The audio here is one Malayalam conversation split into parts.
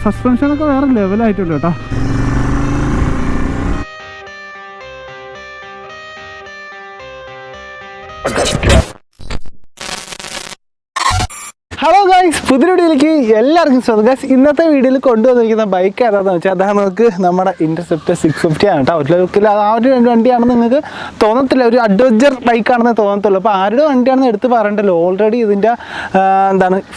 സസ്പെൻഷനൊക്കെ വേറെ ലെവലായിട്ടുണ്ട് കേട്ടോ. ഹലോ ഗൈസ്, പുതിയ വീഡിയോയിലേക്ക് എല്ലാവർക്കും സ്വാഗതം. ഗൈസ്, ഇന്നത്തെ വീഡിയോയിൽ കൊണ്ടുവന്നിരിക്കുന്ന ബൈക്ക് ഏതാണെന്ന് വെച്ചാൽ അതാണ് നമുക്ക് നമ്മുടെ ഇൻ്റർസെപ്റ്റർ 650 ആണ് കേട്ടോ. ഒരു ലുക്കിൽ ആ ഒരു വണ്ടിയാണെന്ന് നിങ്ങൾക്ക് തോന്നത്തില്ല, ഒരു അഡ്വഞ്ചർ ബൈക്കാണെന്ന് തോന്നത്തുള്ളൂ. അപ്പോൾ ആരുടെ വണ്ടിയാണെന്ന് എടുത്ത് പറയണ്ടല്ലോ. ഓൾറെഡി ഇതിൻ്റെ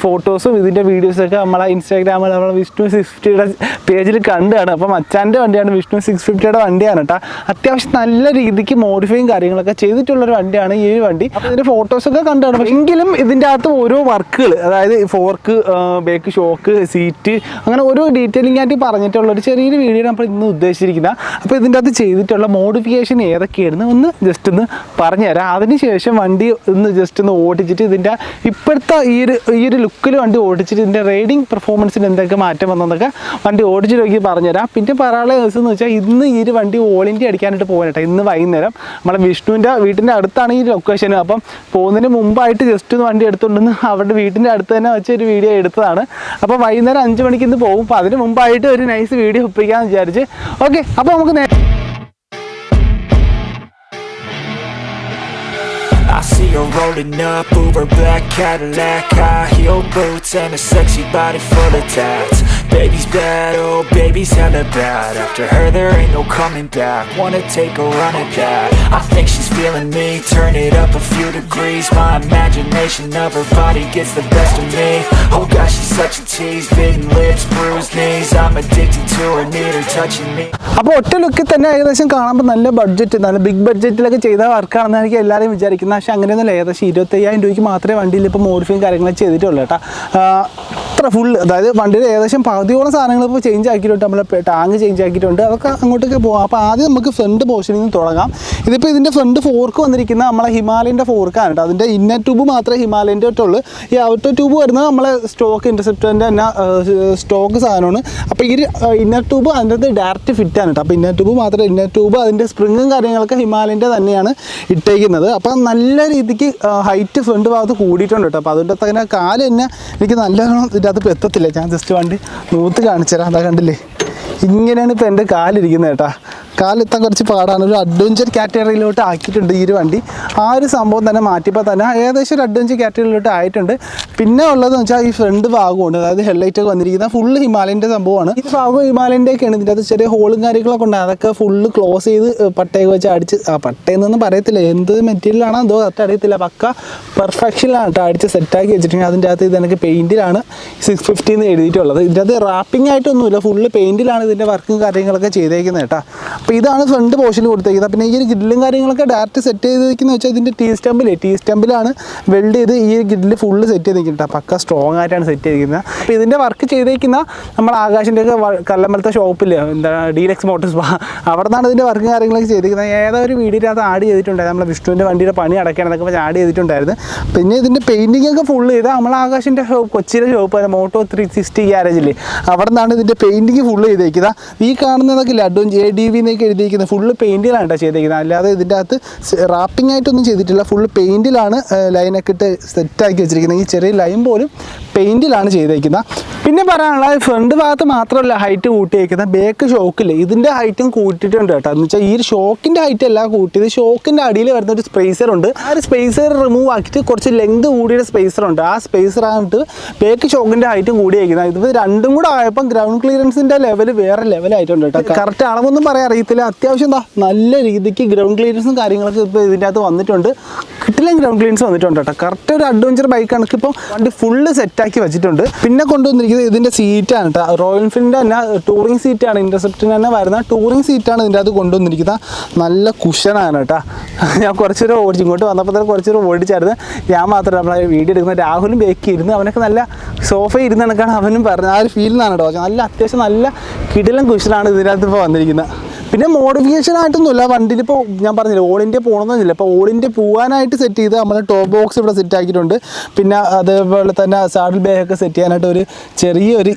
ഫോട്ടോസും ഇതിൻ്റെ വീഡിയോസൊക്കെ നമ്മളെ ഇൻസ്റ്റാഗ്രാമിൽ നമ്മളെ വിഷ്ണു 650യുടെ പേജിൽ കണ്ടാണ്. അപ്പോൾ മച്ചാൻ്റെ വണ്ടിയാണ്, വിഷ്ണു 650യുടെ വണ്ടിയാണ് കേട്ടോ. അത്യാവശ്യം നല്ല രീതിക്ക് മോഡിഫൈയും കാര്യങ്ങളൊക്കെ ചെയ്തിട്ടുള്ളൊരു വണ്ടിയാണ് ഈ വണ്ടി. അപ്പോൾ ഇതിൻ്റെ ഫോട്ടോസൊക്കെ കണ്ടാണ്. എങ്കിലും ഇതിൻ്റെ അകത്ത് ഓരോ വർക്കുകൾ, അതായത് ഫോർക്ക്, ബേക്ക് ഷോക്ക്, സീറ്റ്, അങ്ങനെ ഓരോ ഡീറ്റെയിലിംഗ് ആയിട്ട് പറഞ്ഞിട്ടുള്ള ഒരു ചെറിയൊരു വീഡിയോ നമ്മൾ ഇന്ന് ഉദ്ദേശിച്ചിരിക്കുന്നത്. അപ്പോൾ ഇതിൻ്റെ അകത്ത് ചെയ്തിട്ടുള്ള മോഡിഫിക്കേഷൻ ഏതൊക്കെയായിരുന്നു ഒന്ന് ജസ്റ്റ് ഒന്ന് പറഞ്ഞുതരാം. അതിനുശേഷം വണ്ടി ഒന്ന് ജസ്റ്റ് ഒന്ന് ഓടിച്ചിട്ട് ഇതിൻ്റെ ഇപ്പോഴത്തെ ഈ ഒരു ലുക്കിൽ വണ്ടി ഓടിച്ചിട്ട് ഇതിൻ്റെ റൈഡിങ് പെർഫോമൻസിന് എന്തൊക്കെ മാറ്റം വന്നതൊക്കെ വണ്ടി ഓടിച്ചിട്ട് നോക്കി പറഞ്ഞുതരാം. പിന്നെ പറയാനുള്ള ദിവസം എന്ന് വെച്ചാൽ ഇന്ന് ഈ ഒരു വണ്ടി ഓൾ ഇന്ത്യ അടിക്കാനായിട്ട് പോകാനായിട്ട് ഇന്ന് വൈകുന്നേരം നമ്മളെ വിഷ്ണുവിൻ്റെ വീട്ടിൻ്റെ അടുത്താണ് ഈ ലൊക്കേഷൻ. അപ്പം പോകുന്നതിന് മുമ്പായിട്ട് ജസ്റ്റ് ഒന്ന് വണ്ടി എടുത്തുകൊണ്ടെന്ന് അവരുടെ വീട്ടിൻ്റെ അടുത്ത് തന്നെ വെച്ചൊരു വീഡിയോ എടുത്തതാണ്. അപ്പോൾ വൈകുന്നേരം 5 മണിക്ക് ഇന്ന് പോകും. അപ്പോൾ അതിന് മുമ്പായിട്ട് ഒരു നൈസ് വീഡിയോ ഒപ്പിക്കാമെന്ന് വിചാരിച്ച്. ഓക്കെ, അപ്പോൾ നമുക്ക് I see her rolling up, Uber black Cadillac, high heel boots and a sexy body full of tats. Baby's bad, oh baby's hella bad. After her there ain't no coming back. Wanna take a run at that? I think she's feeling me. Turn it up a few degrees. My imagination of her body gets the best of me. Oh gosh, she's such a tease. Bitten lips, bruised knees. I'm addicted to her, need her touching me. അപ്പോൾ ഒറ്റ ലുക്കിൽ തന്നെ ഏകദേശം കാണുമ്പോൾ നല്ല ബഡ്ജറ്റ്, നല്ല ബിഗ് ബഡ്ജറ്റിലൊക്കെ ചെയ്ത വർക്കാണെന്ന് എനിക്ക് എല്ലാവരും വിചാരിക്കുന്നത്. പക്ഷേ അങ്ങനെയൊന്നുമില്ല. ഏകദേശം 25,000 രൂപയ്ക്ക് മാത്രമേ വണ്ടിയിൽ ഇപ്പോൾ മോഡിഫൈയും കാര്യങ്ങളൊക്കെ ചെയ്തിട്ടുള്ളൂ കേട്ടോ. അത്ര ഫുൾ, അതായത് വണ്ടിയിൽ ഏകദേശം പകുതിയോളം സാധനങ്ങൾ ഇപ്പോൾ ചേഞ്ച് ആക്കിയിട്ടുണ്ട്. നമ്മൾ ടാങ്ക് ചേഞ്ച് ആക്കിയിട്ടുണ്ട്. അതൊക്കെ അങ്ങോട്ടൊക്കെ പോകാം. അപ്പോൾ ആദ്യം നമുക്ക് ഫ്രണ്ട് പോർഷനിൽ നിന്ന് തുടങ്ങാം. ഇതിപ്പോൾ ഇതിൻ്റെ ഫ്രണ്ട് ഫോർക്ക് വന്നിരിക്കുന്ന നമ്മളെ ഹിമാലയൻ്റെ ഫോർക്കാണ് കേട്ടോ. അതിൻ്റെ ഇന്നർ ട്യൂബ് മാത്രമേ ഹിമാലയൻ്റെ ആയിട്ടുള്ളൂ. ഈ ഔട്ടർ ട്യൂബ് വരുന്നത് നമ്മളെ സ്റ്റോക്ക് ഇൻ്റർസെപ്റ്ററിൻ്റെ തന്നെ സ്റ്റോക്ക് സാധനമാണ്. അപ്പോൾ ഈ ഇന്നർ ട്യൂബ് അതിൻ്റെ ഡയറക്റ്റ് ഫിറ്റാണ് കേട്ടോ. അപ്പോൾ ഇന്നർ ട്യൂബ് മാത്രമേ, ഇന്നർ ട്യൂബ് അതിൻ്റെ സ്പ്രിങ്ങും കാര്യങ്ങളൊക്കെ ഹിമാലയൻ്റെ തന്നെയാണ് ഇട്ടേക്കുന്നത്. അപ്പോൾ നല്ല രീതിക്ക് ഹൈറ്റ് ഫ്രണ്ട് ഭാഗത്ത് കൂടിയിട്ടുണ്ട് കേട്ടോ. അപ്പോൾ അതുകൊണ്ട് തന്നെ കാല് തന്നെ എനിക്ക് നല്ലോണം ഇതിൻ്റെ അകത്ത് എത്തത്തില്ല. ഞാൻ ജസ്റ്റ് വണ്ടി നൂത്ത് കാണിച്ചു തരാം. അതാ കണ്ടില്ലേ, ഇങ്ങനെയാണ് ഇപ്പോൾ എൻ്റെ കാലിരിക്കുന്നത് കേട്ടോ. കാലെത്താൻ കുറച്ച് പാടാണ്. ഒരു അഡ്വഞ്ചർ കാറ്റഗറിയിലോട്ട് ആക്കിയിട്ടുണ്ട് ഈ ഒരു വണ്ടി. ആ ഒരു സംഭവം തന്നെ മാറ്റിയപ്പോൾ തന്നെ ഏകദേശം ഒരു അഡ്വഞ്ചർ കാറ്റഗറിയിലോട്ട് ആയിട്ടുണ്ട്. പിന്നെ ഉള്ളതെന്ന് വെച്ചാൽ ഈ ഫ്രണ്ട് ഭാഗമുണ്ട്, അതായത് ഹെഡ്ലൈറ്റ് ഒക്കെ വന്നിരിക്കുന്ന ഫുള്ള് ഹിമാലയൻ്റെ സംഭവമാണ്. ഈ ഭാഗം ഹിമാലയൻ്റെ ഒക്കെയാണ്. ഇതിൻ്റെ അത് ചെറിയ ഹോളും കാര്യങ്ങളൊക്കെ ഉണ്ട്. അതൊക്കെ ഫുള്ള് ക്ലോസ് ചെയ്ത് പട്ടയൊക്കെ വെച്ച് അടിച്ച്, പട്ടയെന്നൊന്നും പറയത്തില്ല, എന്ത് മെറ്റീരിയലാണോ എന്തോ കറക്റ്റ് അറിയത്തില്ല, പക്ക പെർഫെക്ഷനിലാണ് കേട്ടോ അടിച്ച് സെറ്റാക്കി വെച്ചിട്ടുണ്ടെങ്കിൽ. അതിൻ്റെ അകത്ത് ഇത് എനിക്ക് പെയിൻറ്റിലാണ് 650 എന്ന് എഴുതിയിട്ടുള്ളത്. ഇതിൻ്റെ അത് റാപ്പിംഗ് ആയിട്ടൊന്നുമില്ല, ഫുള്ള് പെയിൻറ്റിലാണ് ഇതിൻ്റെ വർക്കും കാര്യങ്ങളൊക്കെ ചെയ്തേക്കുന്നത് കേട്ടോ. അപ്പോൾ ഇതാണ് ഫ്രണ്ട് പോർഷനിൽ കൊടുത്തേക്കുന്നത്. പിന്നെ ഈ ഒരു ഗ്രില്ലും കാര്യങ്ങളൊക്കെ ഡയറക്റ്റ് സെറ്റ് ചെയ്തിരിക്കുന്നത് വെച്ചാൽ ഇതിൻ്റെ ടീ സ്റ്റമ്പിലാണ് വെൽഡ് ചെയ്ത് ഈ ഗ്രില്ല് ഫുള്ള് സെറ്റ് ചെയ്തിരിക്കുന്നത്. പക്ക സ്ട്രോങ് ആയിട്ടാണ് സെറ്റ് ചെയ്തിരിക്കുന്നത്. അപ്പോൾ ഇതിൻ്റെ വർക്ക് ചെയ്തേക്കുന്ന നമ്മൾ ആകാശിൻ്റെ ഒക്കെ കല്ലമ്പലത്തെ ഷോപ്പിൽ എന്താണ് ഡീലക്സ് മോട്ടോഴ്സ്, അവിടെ നിന്നാണ് ഇതിൻ്റെ വർക്കും കാര്യങ്ങളൊക്കെ ചെയ്തിരിക്കുന്നത്. ഏതോ ഒരു വീഡിയോയിനകത്ത് ആഡ് ചെയ്തിട്ടുണ്ടായിരുന്നു. നമ്മൾ വിഷ്ണുവിൻ്റെ വണ്ടിയുടെ പണി അടയ്ക്കാനൊക്കെ ആഡ് ചെയ്തിട്ടുണ്ടായിരുന്നു. പിന്നെ ഇതിൻ്റെ പെയിൻറ്റിംഗ് ഒക്കെ ഫുള്ള് ചെയ്താൽ നമ്മൾ ആകാശിൻ്റെ ഷോപ്പ്, കൊച്ചിയിലെ ഷോപ്പ് മോട്ടോ 360 ഗ്യാരേജിൽ, അവിടെ നിന്നാണ് ഇതിൻ്റെ പെയിൻറ്റിങ് ഫുള്ള് ചെയ്തേക്കുന്നത്. ഈ കാണുന്നതൊക്കെ ഇല്ല, അഡ്വഞ്ചർ ADV എന്നൊക്കെ എഴുതിയിരിക്കുന്നത് ഫുള്ള് പെയിൻറ്റിലാണ് കേട്ടോ ചെയ്തിരിക്കുന്നത്. അല്ലാതെ ഇതിൻ്റെ അകത്ത് റാപ്പിംഗ് ആയിട്ടൊന്നും ചെയ്തിട്ടില്ല. ഫുള്ള് പെയിൻറ്റിലാണ് ലൈനൊക്കെ ഇട്ട് സെറ്റാക്കി വെച്ചിരിക്കുന്നത്. ഈ ചെറിയ ലൈൻ പോലും പെയിൻറ്റിലാണ് ചെയ്തേക്കുന്നത്. പിന്നെ പറയാനുള്ള ഫ്രണ്ട് ഭാഗത്ത് മാത്രമല്ല ഹൈറ്റ് കൂട്ടിയേക്കുന്നത്, ബേക്ക് ഷോക്കില്ലേ ഇതിൻ്റെ ഹൈറ്റും കൂട്ടിയിട്ടുണ്ട് കേട്ടോ. എന്ന് വെച്ചാൽ ഈ ഒരു ഷോക്കിൻ്റെ ഹൈറ്റ് അല്ല കൂട്ടിയത്, ഷോക്കിൻ്റെ അടിയിൽ വരുന്ന ഒരു സ്പേസർ ഉണ്ട്. ആ ഒരു സ്പേസർ റിമൂവ് ആക്കിയിട്ട് കുറച്ച് ലെങ്ത് കൂടിയ സ്പേസറുണ്ട്. ആ സ്പേസറായിട്ട് ബേക്ക് ഷോക്കിൻ്റെ ഹൈറ്റും കൂടിയേക്കുന്നത്. ഇത് രണ്ടും കൂടെ ആയപ്പോൾ ഗ്രൗണ്ട് ക്ലിയറൻസിൻ്റെ ലെവൽ വേറെ ലെവലായിട്ടുണ്ട് കേട്ടോ. കറക്റ്റ് അളവൊന്നും പറയാൻ അറിയത്തില്ല. അത്യാവശ്യം നല്ല രീതിക്ക് ഗ്രൗണ്ട് ക്ലിയറൻസും കാര്യങ്ങളൊക്കെ ഇപ്പോൾ ഇതിൻ്റെ അകത്ത് വന്നിട്ടുണ്ട്. കിട്ടില്ല ഗ്രൗണ്ട് ക്ലിയറൻസ് വന്നിട്ടുണ്ട് കേട്ടോ. കറക്റ്റ് ഒരു അഡ്വഞ്ചർ ബൈക്കാണ്. ഇപ്പോൾ വണ്ടി ഫുള്ള് സെറ്റാക്കി വെച്ചിട്ടുണ്ട്. പിന്നെ കൊണ്ടുവന്നിരിക്കുന്നത് ഇതിൻ്റെ സീറ്റാണ് കേട്ടോ. റോയൽ എൻഫീൽഡിൻ്റെ തന്നെ ടൂറിംഗ് സീറ്റാണ്, ഇൻ്റർസെപ്റ്റിന് തന്നെ വരുന്ന ടൂറിംഗ് സീറ്റാണ് ഇതിൻ്റെ അകത്ത് കൊണ്ടുവന്നിരിക്കുന്നത്. നല്ല കുഷനാണ് കേട്ടോ. ഞാൻ കുറച്ചൊരു ഓടിച്ചു, ഇങ്ങോട്ട് വന്നപ്പോൾ തന്നെ കുറച്ചൊരു ഓടിച്ചായിരുന്നു. ഞാൻ മാത്രമല്ല, നമ്മളെ വീഡിയോ എടുക്കുന്ന രാഹുലും ബേക്ക് ഇരുന്ന് അവനൊക്കെ നല്ല സോഫ ഇരുന്ന് കണക്കാണ് അവനും പറഞ്ഞത്. ആ ഒരു ഫീലിനാണ് കേട്ടോ. നല്ല അത്യാവശ്യം നല്ല കിടിലം കുഷനാണ് ഇതിനകത്ത് ഇപ്പോൾ വന്നിരിക്കുന്നത്. പിന്നെ മോഡിഫിക്കേഷൻ ആയിട്ടൊന്നുമില്ല വണ്ടിയിൽ. ഇപ്പോൾ ഞാൻ പറഞ്ഞില്ല ഓൾ ഇന്ത്യ പോകണമെന്നില്ല. ഇപ്പോൾ ഓൾ ഇന്ത്യ പോകാനായിട്ട് സെറ്റ് ചെയ്ത് നമ്മൾ ടോപ്പ് ബോക്സ് ഇവിടെ സെറ്റ് ആക്കിയിട്ടുണ്ട്. പിന്നെ അതേപോലെ തന്നെ സാഡിൽ ബേ ഒക്കെ സെറ്റ് ചെയ്യാനായിട്ട് ഒരു ചെറിയൊരു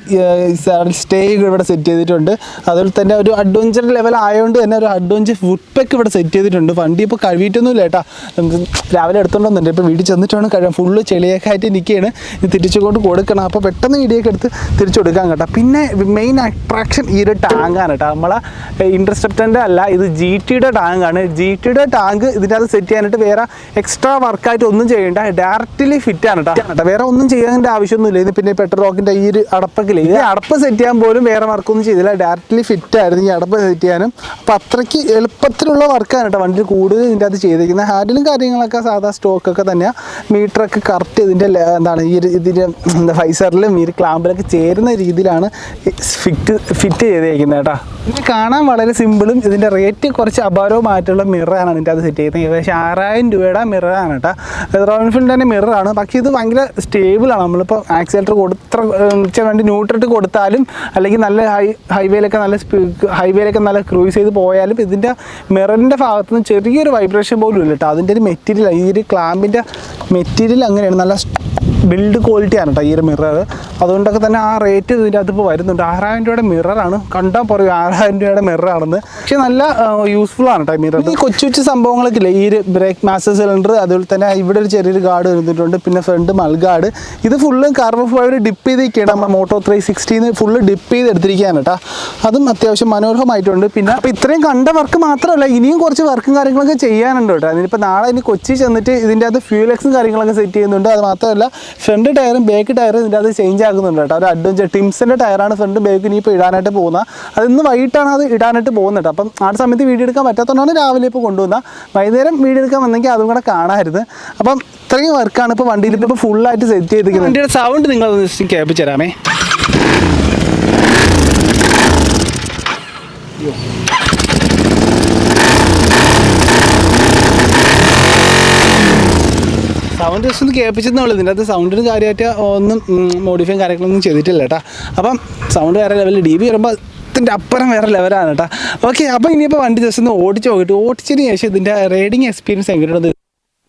സാഡിൽ സ്റ്റേ ഇവിടെ സെറ്റ് ചെയ്തിട്ടുണ്ട്. അതുപോലെ തന്നെ ഒരു അഡ്വഞ്ചർ ലെവൽ ആയതുകൊണ്ട് തന്നെ ഒരു അഡ്വഞ്ചർ ഫുഡ് പാക്ക് ഇവിടെ സെറ്റ് ചെയ്തിട്ടുണ്ട്. വണ്ടി ഇപ്പോൾ കഴുകിയിട്ടൊന്നുമില്ല കേട്ടോ, രാവിലെ എടുത്തോണ്ടുവന്നുണ്ട്. ഇപ്പോൾ വീട്ടിൽ ചെന്നിട്ടാണ് കഴിയാൻ, ഫുള്ള് ചെളിയൊക്കെ ആയിട്ട് നിൽക്കുകയാണ്. ഇത് തിരിച്ചുകൊണ്ട് കൊടുക്കണം. അപ്പോൾ പെട്ടെന്ന് വീഡിയോക്കെ എടുത്ത് തിരിച്ചു കൊടുക്കാൻ കേട്ടോ. പിന്നെ മെയിൻ അട്രാക്ഷൻ ഈ ഒരു ടാങ്കാണ് കേട്ടോ. നമ്മളെ ഇൻട്രസ്റ്റപ്റ്റൻ്റെ അല്ല, ഇത് GTയുടെ ടാങ്കാണ്. GTയുടെ ടാങ്ക് ഇതിൻ്റെ അത് സെറ്റ് ചെയ്യാനായിട്ട് വേറെ എക്സ്ട്രാ വർക്കായിട്ട് ഒന്നും ചെയ്യേണ്ട, ഡയറക്റ്റ്ലി ഫിറ്റ് ആണ് കേട്ടോ. വേറെ ഒന്നും ചെയ്യാൻ ആവശ്യമൊന്നുമില്ല. ഇത് പിന്നെ പെട്രോൾ റോക്കിൻ്റെ ഈ ഒരു അടപ്പൊക്കില്ലേ, ഈ അടപ്പ് സെറ്റ് ചെയ്യാൻ പോലും വേറെ വർക്കൊന്നും ചെയ്തില്ല, ഡയറക്റ്റ്ലി ഫിറ്റ് ആയിരുന്നു ഈ അടപ്പ് സെറ്റ് ചെയ്യാനും. അപ്പോൾ അത്രയ്ക്ക് എളുപ്പത്തിലുള്ള വർക്കാണ് കേട്ടോ വണ്ടി കൂടുതൽ ഇതിൻ്റെ അത് ചെയ്തിരിക്കുന്നത്. ഹാൻഡിലും കാര്യങ്ങളൊക്കെ സാധാ സ്റ്റോക്കൊക്കെ തന്നെയാണ്. മീറ്ററൊക്കെ കറക്റ്റ് ഇതിൻ്റെ എന്താണ് ഈ ഇതിൻ്റെ ഫൈസറിലും ഈ ക്ലാമ്പിലൊക്കെ ചേരുന്ന രീതിയിലാണ് ഫിറ്റ് ചെയ്തേക്കുന്നത് കേട്ടോ. ഇത് കാണാൻ വളരെ സിമ്പിളും ഇതിൻ്റെ റേറ്റ് കുറച്ച് അപാരവുമായിട്ടുള്ള മിററാണ് ഇതിൻ്റെ അത് സെറ്റ് ചെയ്യുന്നത്. ഏകദേശം 6000 രൂപയുടെ മിററാണ് കേട്ടോ. റോയൽ എൻഫീൽഡിൻ്റെ മിററാണ്. പക്ഷേ ഇത് ഭയങ്കര സ്റ്റേബിളാണ്. നമ്മളിപ്പോൾ ആക്സിലേറ്റർ വേണ്ടി ന്യൂട്രൽ കൊടുത്താലും അല്ലെങ്കിൽ നല്ല ഹൈവേയിലൊക്കെ നല്ല ക്രൂസ് ചെയ്ത് പോയാലും ഇതിൻ്റെ മിററിൻ്റെ ഭാഗത്തുനിന്ന് ചെറിയൊരു വൈബ്രേഷൻ പോലും ഇല്ല കേട്ടോ. അതിൻ്റെ ഒരു മെറ്റീരിയൽ, ഈ ഒരു ക്ലാമ്പിൻ്റെ മെറ്റീരിയൽ അങ്ങനെയാണ്, നല്ല ബിൽഡ് ക്വാളിറ്റിയാണ് കേട്ടോ ഈ ഒരു മിറർ. അതുകൊണ്ടൊക്കെ തന്നെ ആ റേറ്റ് ഇതിൻ്റെ അതിപ്പോൾ വരുന്നുണ്ട്. 6000 രൂപയുടെ മിററാണ്. കണ്ടാൽ പറയും 6000 രൂപയുടെ മിററാണെന്ന്. പക്ഷേ നല്ല യൂസ്ഫുൾ ആണ് കേട്ടോ മിറർ. ഈ കൊച്ചു കൊച്ചു സംഭവങ്ങളൊക്കെ ഇല്ലേ, ഈ ഒരു ബ്രേക്ക് മാസ്റ്റർ സിലിണ്ടർ, അതുപോലെ തന്നെ ഇവിടെ ഒരു ചെറിയൊരു ഗാർഡ് വരുന്നിട്ടുണ്ട്. പിന്നെ ഫ്രണ്ട് മൾഗാർഡ്, ഇത് ഫുള്ള് കാർബൺ ഫൈബർ ഡിപ്പ് ചെയ്തിരിക്കുകയാണ്. നമ്മൾ മോട്ടോ 360 ഫുള്ള് ഡിപ്പ് ചെയ്ത് എടുത്തിരിക്കുകയാണ് കേട്ടോ. അതും അത്യാവശ്യം മനോഹരമായിട്ടുണ്ട്. പിന്നെ അപ്പോൾ ഇത്രയും കണ്ട വർക്ക് മാത്രമല്ല, ഇനിയും കുറച്ച് വർക്കും കാര്യങ്ങളൊക്കെ ചെയ്യാനുണ്ട് കേട്ടോ. അതിനിപ്പോൾ നാളെ ഇനി കൊച്ചി ചെന്നിട്ട് ഇതിൻ്റെ അത് ഫ്യൂൽ എക്സും കാര്യങ്ങളൊക്കെ സെറ്റ് ചെയ്യുന്നുണ്ട്. അത് മാത്രമല്ല ഫ്രണ്ട് ടയറും ബാക്ക് ടയറും ഇതിൻ്റെ അത് ചേഞ്ച് ആക്കുന്നുണ്ട് കേട്ടോ. ഒരു അഡ്വഞ്ചർ ടിംസിൻ്റെ ടയറാണ് ഫ്രണ്ട് ബാക്ക് ഇനിയിപ്പോൾ ഇടാനായിട്ട് പോകുന്നത്. അതിന്ന് വൈകിട്ടാണ് അത് ഇടാനായിട്ട് പോകുന്നത്. അപ്പം ആ സമയത്ത് വീഡിയോ എടുക്കാൻ പറ്റാത്തതുകൊണ്ടാണ് രാവിലെ ഇപ്പോൾ കൊണ്ടുവന്നത്. വൈകുന്നേരം വീഡിയോ എടുക്കാൻ വന്നെങ്കിൽ അതും കൂടെ കാണാമായിരുന്നു. അപ്പം ഇത്രയും വർക്കാണ് ഇപ്പോൾ വണ്ടിയിൽ ഇപ്പോൾ ഫുള്ളായിട്ട് സെറ്റ് ചെയ്തിരിക്കുന്നത്. വണ്ടിയുടെ സൗണ്ട് നിങ്ങളൊന്ന് ജസ്റ്റ് കേൾപ്പിച്ച് തരാമേ. സൗണ്ട് ജസ്റ്റ് ഒന്ന് കേൾപ്പിച്ചെന്നുള്ളൂ. ഇതിൻ്റെ അത് സൗണ്ടിന് കാര്യമായിട്ട് ഒന്നും മോഡിഫൈയും കാര്യങ്ങളൊന്നും ചെയ്തിട്ടില്ല കേട്ടോ. അപ്പം സൗണ്ട് വേറെ ലെവലിൽ DB വരുമ്പോൾ ഇതിൻ്റെ അപ്പുറം വേറെ ലെവലാണ് കേട്ടോ. ഓക്കെ, അപ്പോൾ ഇനിയിപ്പോൾ വണ്ടി ജസ്റ്റ് ഒന്ന് ഓടിച്ച് നോക്കിയിട്ട് ഓടിച്ചതിന് ശേഷം ഇതിൻ്റെ റൈഡിങ് എക്സ്പീരിയൻസ് എങ്ങനെയുള്ളത്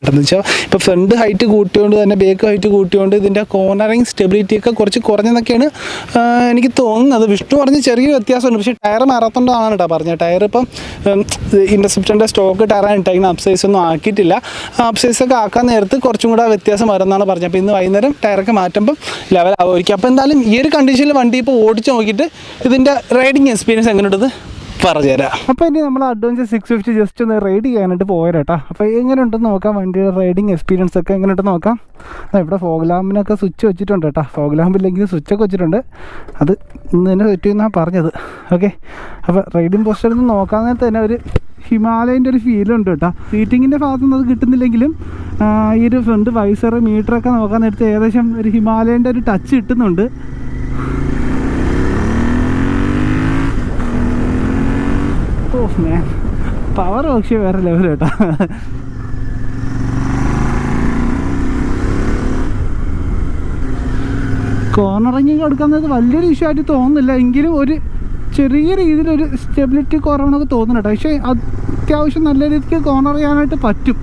എന്ന് വെച്ചാൽ ഇപ്പോൾ ഫ്രണ്ട് ഹൈറ്റ് കൂട്ടിയോണ്ട് തന്നെ ബാക്ക് ഹൈറ്റ് കൂട്ടിയോണ്ട് ഇതിൻ്റെ കോർണറിങ് സ്റ്റെബിലിറ്റി ഒക്കെ കുറച്ച് കുറഞ്ഞെന്നൊക്കെയാണ് എനിക്ക് തോന്നുന്നത്. വിഷ്ണു പറഞ്ഞ് ചെറിയൊരു വ്യത്യാസമുണ്ട്. പക്ഷേ ടയർ മാറാത്തോണ്ടാണ് കേട്ടോ പറഞ്ഞത്. ടയർ ഇപ്പം ഇൻ്റർസെപ്റ്ററിൻ്റെ സ്റ്റോക്ക് ടയറാണ് ഇട്ടേക്കുന്നത്. അപ്സൈസ് ഒന്നും ആക്കിയിട്ടില്ല. അപ്സൈസൊക്കെ ആക്കാൻ നേരത്ത് കുറച്ചും കൂടെ വ്യത്യാസം വരുമെന്നാണ് പറഞ്ഞത്. അപ്പോൾ ഇന്ന് വൈകുന്നേരം ടയറൊക്കെ മാറ്റുമ്പം ലെവലാവുമായിരിക്കും. അപ്പോൾ എന്തായാലും ഈ ഒരു കണ്ടീഷനിൽ വണ്ടി ഇപ്പോൾ ഓടിച്ച് നോക്കിയിട്ട് ഇതിൻ്റെ റൈഡിങ് എക്സ്പീരിയൻസ് എങ്ങനെയുള്ളത് പറഞ്ഞുതരാം. അപ്പോൾ ഇനി നമ്മൾ അഡ്വഞ്ചർ 650 ജസ്റ്റ് ഒന്ന് റൈഡ് ചെയ്യാനായിട്ട് പോയരേട്ടാ. അപ്പോൾ എങ്ങനെയുണ്ടെന്ന് നോക്കാം, വണ്ടിയുടെ റൈഡിങ് എക്സ്പീരിയൻസ് ഒക്കെ എങ്ങനെയുണ്ടെന്ന് നോക്കാം. ഇവിടെ ഫോഗ് ലാമ്പിനൊക്കെ സ്വിച്ച് വെച്ചിട്ടുണ്ട് കേട്ടോ. ഫോഗ് ലാമ്പില്ലെങ്കിൽ സ്വിച്ചൊക്കെ വെച്ചിട്ടുണ്ട്. അത് ഇന്ന് തന്നെ സെറ്റ് ചെയ്യുന്നതാണ് പറഞ്ഞത്. ഓക്കെ, അപ്പോൾ റൈഡിങ് പോസ്റ്ററിൽ നിന്ന് നോക്കാൻ നേരത്തെ തന്നെ ഒരു ഹിമാലയൻ്റെ ഒരു ഫീലുണ്ട് കേട്ടോ. സീറ്റിങ്ങിൻ്റെ ഭാഗത്തുനിന്ന് അത് കിട്ടുന്നില്ലെങ്കിലും ഈ ഒരു ഫ്രണ്ട് വൈസർ മീറ്ററൊക്കെ നോക്കാൻ നേരത്തെ ഏകദേശം ഒരു ഹിമാലയൻ്റെ ഒരു ടച്ച് കിട്ടുന്നുണ്ട്. പവർ പക്ഷേ വേറെ ലെവൽ കേട്ടോ. കോർണറിങ് കൊടുക്കുന്നത് വലിയൊരു ഇഷ്യൂ ആയിട്ട് തോന്നുന്നില്ല. എങ്കിലും ഒരു ചെറിയ രീതിയിലൊരു സ്റ്റെബിലിറ്റി കുറവണമൊക്കെ തോന്നുന്നു കേട്ടോ. പക്ഷേ അത്യാവശ്യം നല്ല രീതിക്ക് കോർണർ ചെയ്യാനായിട്ട് പറ്റും.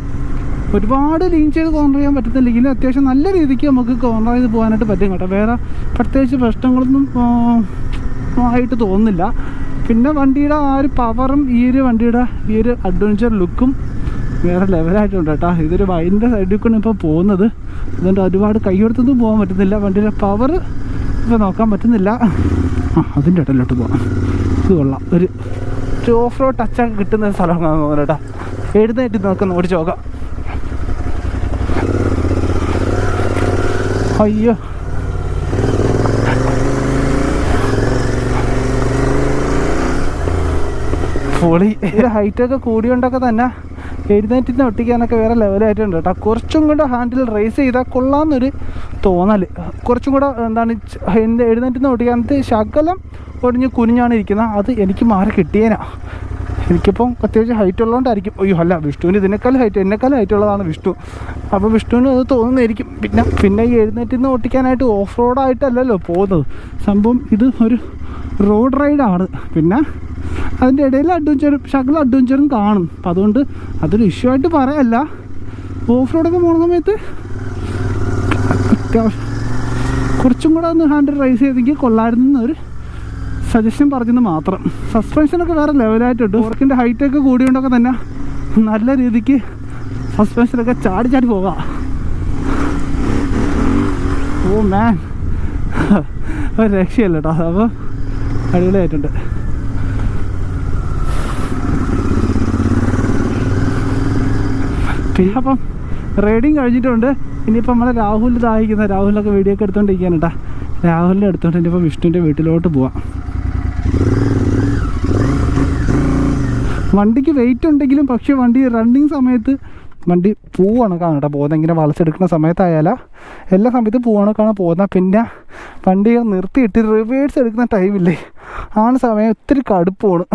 ഒരുപാട് ലീൻ ചെയ്ത് കോർണർ ചെയ്യാൻ പറ്റത്തില്ലെങ്കിലും അത്യാവശ്യം നല്ല രീതിക്ക് നമുക്ക് കോർണർ ചെയ്ത് പോകാനായിട്ട് പറ്റും കേട്ടോ. വേറെ പ്രത്യേകിച്ച് പ്രശ്നങ്ങളൊന്നും ആയിട്ട് തോന്നുന്നില്ല. പിന്നെ വണ്ടിയുടെ ആ ഒരു പവറും ഈ ഒരു വണ്ടിയുടെ ഈ ഒരു അഡ്വഞ്ചർ ലുക്കും വേറെ ലെവലായിട്ടുണ്ട് കേട്ടോ. ഇതൊരു വൈൻ്റെ സൈഡിൽ കൂടെ ഇപ്പോൾ പോകുന്നത്. അതുകൊണ്ട് ഒരുപാട് കൈയെടുത്തൊന്നും പോകാൻ പറ്റുന്നില്ല. വണ്ടിയുടെ പവർ ഇപ്പോൾ നോക്കാൻ പറ്റുന്നില്ല. അതിൻ്റെ ഇടയിലോട്ട് പോകാം. ഇത് കൊള്ളാം, ഒരു ഓഫ് റോഡ് ടച്ചൊക്കെ കിട്ടുന്ന സ്ഥലമാണെന്ന് തോന്നുന്നു കേട്ടോ. എഴുന്നേറ്റ് നോക്കുന്ന ഓടിച്ച് നോക്കാം. അയ്യോ, പൊളി. ഹൈറ്റൊക്കെ കൂടിയോണ്ടൊക്കെ തന്നെ എഴുന്നേറ്റിന്ന് ഒട്ടിക്കാനൊക്കെ വേറെ ലെവലായിട്ടുണ്ട് കേട്ടോ. കുറച്ചും കൂടെ ഹാൻഡിൽ റേസ് ചെയ്താൽ കൊള്ളാമെന്നൊരു തോന്നൽ. കുറച്ചും കൂടെ എന്താണ് എഴുന്നേറ്റിന്ന് ഒട്ടിക്കാനത്ത് ശകലം ഒടിഞ്ഞ് കുനിഞ്ഞാണ് ഇരിക്കുന്നത്. അത് എനിക്ക് മാറി കിട്ടിയേനാ. എനിക്കിപ്പം അത്യാവശ്യം ഹൈറ്റ് ഉള്ളതുകൊണ്ടായിരിക്കും. അയ്യോ അല്ല, വിഷ്ണുവിന് എന്നെക്കാളും ഹൈറ്റ് ഉള്ളതാണ് വിഷ്ണു. അപ്പോൾ വിഷ്ണുവിന് അത് തോന്നുന്നതായിരിക്കും. പിന്നെ ഈ എഴുന്നേറ്റിന്ന് ഓട്ടിക്കാനായിട്ട് ഓഫ് റോഡായിട്ടല്ലല്ലോ പോകുന്നത് സംഭവം. ഇത് ഒരു റോഡ് റൈഡാണ്. പിന്നെ അതിൻ്റെ ഇടയിൽ ശകല അഡ്വഞ്ചറും കാണും. അപ്പം അതുകൊണ്ട് അതൊരു ഇഷ്യൂ ആയിട്ട് പറയല്ല. ഓഫ് റോഡൊക്കെ പോകുന്ന സമയത്ത് അത്യാവശ്യം കുറച്ചും കൂടെ ഒന്ന് ഹാൻഡിൽ റൈസ് ചെയ്തെങ്കിൽ കൊള്ളായിരുന്നൊരു സജഷൻ പറഞ്ഞെന്ന് മാത്രം. സസ്പെൻഷനൊക്കെ വേറെ ലെവലായിട്ടുണ്ട്. ഫോർക്കിൻ്റെ ഹൈറ്റൊക്കെ കൂടിയോണ്ടൊക്കെ തന്നെ നല്ല രീതിക്ക് സസ്പെൻഷനൊക്കെ ചാടി പോകാം. ഓ മാൻ, ഒരു രക്ഷയല്ല കേട്ടോ. അപ്പോൾ അടിപൊളിയായിട്ടുണ്ട്. പിന്നെ അപ്പം റൈഡിങ് കഴിഞ്ഞിട്ടുണ്ട്. ഇനിയിപ്പോൾ നമ്മളെ രാഹുലൊക്കെ വീഡിയോ ഒക്കെ എടുത്തുകൊണ്ടിരിക്കുകയാണ് കേട്ടോ. രാഹുലിൻ്റെ എടുത്തുകൊണ്ട് ഇനിയിപ്പോൾ വിഷ്ണുവിൻ്റെ വീട്ടിലോട്ട് പോവാം. വണ്ടിക്ക് വെയിറ്റ് ഉണ്ടെങ്കിലും പക്ഷേ വണ്ടി റണ്ണിങ് സമയത്ത് വണ്ടി പൂവണക്കാണ് കേട്ടോ പോകുന്നത്. ഇങ്ങനെ വളച്ചെടുക്കുന്ന സമയത്തായാലും എല്ലാ സമയത്തും പൂവണക്കാണ് പോകുന്നത്. പിന്നെ വണ്ടി നിർത്തിയിട്ട് റിവേഴ്സ് എടുക്കുന്ന ടൈമില്ലേ, സമയം ഒത്തിരി കടുപ്പമാണ്.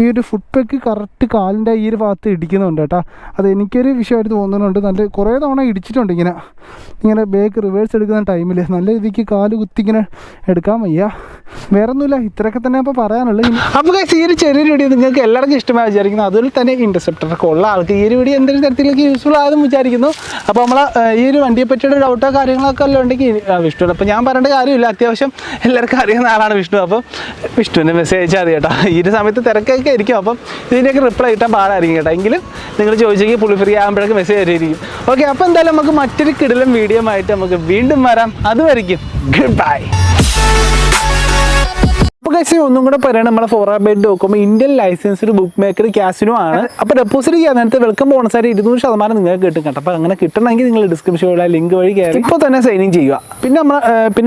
ഈ ഒരു ഫുട് പാക്ക് കറക്റ്റ് കാലിൻ്റെ ഈ ഒരു ഭാഗത്ത് ഇടിക്കുന്നുണ്ട് കേട്ടോ. അത് എനിക്കൊരു വിഷയമായിട്ട് തോന്നുന്നുണ്ട്. നല്ല കുറേ തവണ ഇടിച്ചിട്ടുണ്ട് ഇങ്ങനെ ബേക്ക് റിവേഴ്സ് എടുക്കുന്ന ടൈമിൽ. നല്ല രീതിക്ക് കാല് കുത്തി ഇങ്ങനെ എടുക്കാൻ വയ്യ. വേറെ ഒന്നുമില്ല, ഇത്രയൊക്കെ തന്നെ അപ്പോൾ പറയാനുള്ളത്. അപ്പോൾ ഈ ഒരു ചെറിയൊരു വീഡിയോ നിങ്ങൾക്ക് എല്ലാവർക്കും ഇഷ്ടമായി വിചാരിക്കുന്നു. അതുപോലെ തന്നെ ഇൻ്റർസെപ്റ്ററൊക്കെ ഉള്ള ആൾക്ക് ഈ ഒരു വീഡിയോ എന്തെങ്കിലും തരത്തിലേക്ക് യൂസ്ഫുൾ ആയതെന്ന് വിചാരിക്കുന്നു. അപ്പോൾ നമ്മൾ ഈ ഒരു വണ്ടിയെ പറ്റിയുള്ള ഡൗട്ടോ കാര്യങ്ങളൊക്കെ എല്ലാം ഉണ്ടെങ്കിൽ വിഷ്ണു, അപ്പോൾ ഞാൻ പറയേണ്ട കാര്യമില്ല, അത്യാവശ്യം എല്ലാവർക്കും അറിയുന്ന ആളാണ് വിഷ്ണു. അപ്പോൾ വിഷ്ണുവിൻ്റെ മെസ്സേജ് അയച്ചാൽ മതി കേട്ടോ. ഈ ഒരു സമയത്ത് തിരക്കൊക്കെ ആയിരിക്കും, അപ്പം ഇതിൻ്റെയൊക്കെ റിപ്ലൈ കിട്ടാൻ പാടായിരിക്കും കേട്ടോ. എങ്കിലും നിങ്ങൾ ചോദിച്ചെങ്കിൽ പുള്ളി ഫ്രീ ആകുമ്പോഴൊക്കെ മെസ്സേജ് തരുമായിരിക്കും. ഓക്കെ, അപ്പോൾ എന്തായാലും നമുക്ക് മറ്റൊരു കിടിലൻ വീഡിയോ ആയിട്ട് നമുക്ക് വീണ്ടും വരാം. അതുവരെയ്ക്കും ഗുഡ് ബൈ. അപ്പോൾ ഗൈസ് ഒന്നും കൂടെ പറയുകയാണ്, നമ്മളെ ഫോറാബൈറ്റ് നോക്കുമ്പോൾ Indian licensed book maker casino ആണ്. അപ്പോൾ ഡെപ്പോസിറ്റ് ചെയ്യാൻ നേരത്തെ വെൽക്കം ബോണസായിട്ട് 200% നിങ്ങൾക്ക് കിട്ടും കേട്ടോ. അപ്പോൾ അങ്ങനെ കിട്ടണമെങ്കിൽ നിങ്ങൾ ഡിസ്ക്രിപ്ഷനിലുള്ള ലിങ്ക് വഴി കയറി ഇപ്പോൾ തന്നെ സൈനിങ് ചെയ്യുക. പിന്നെ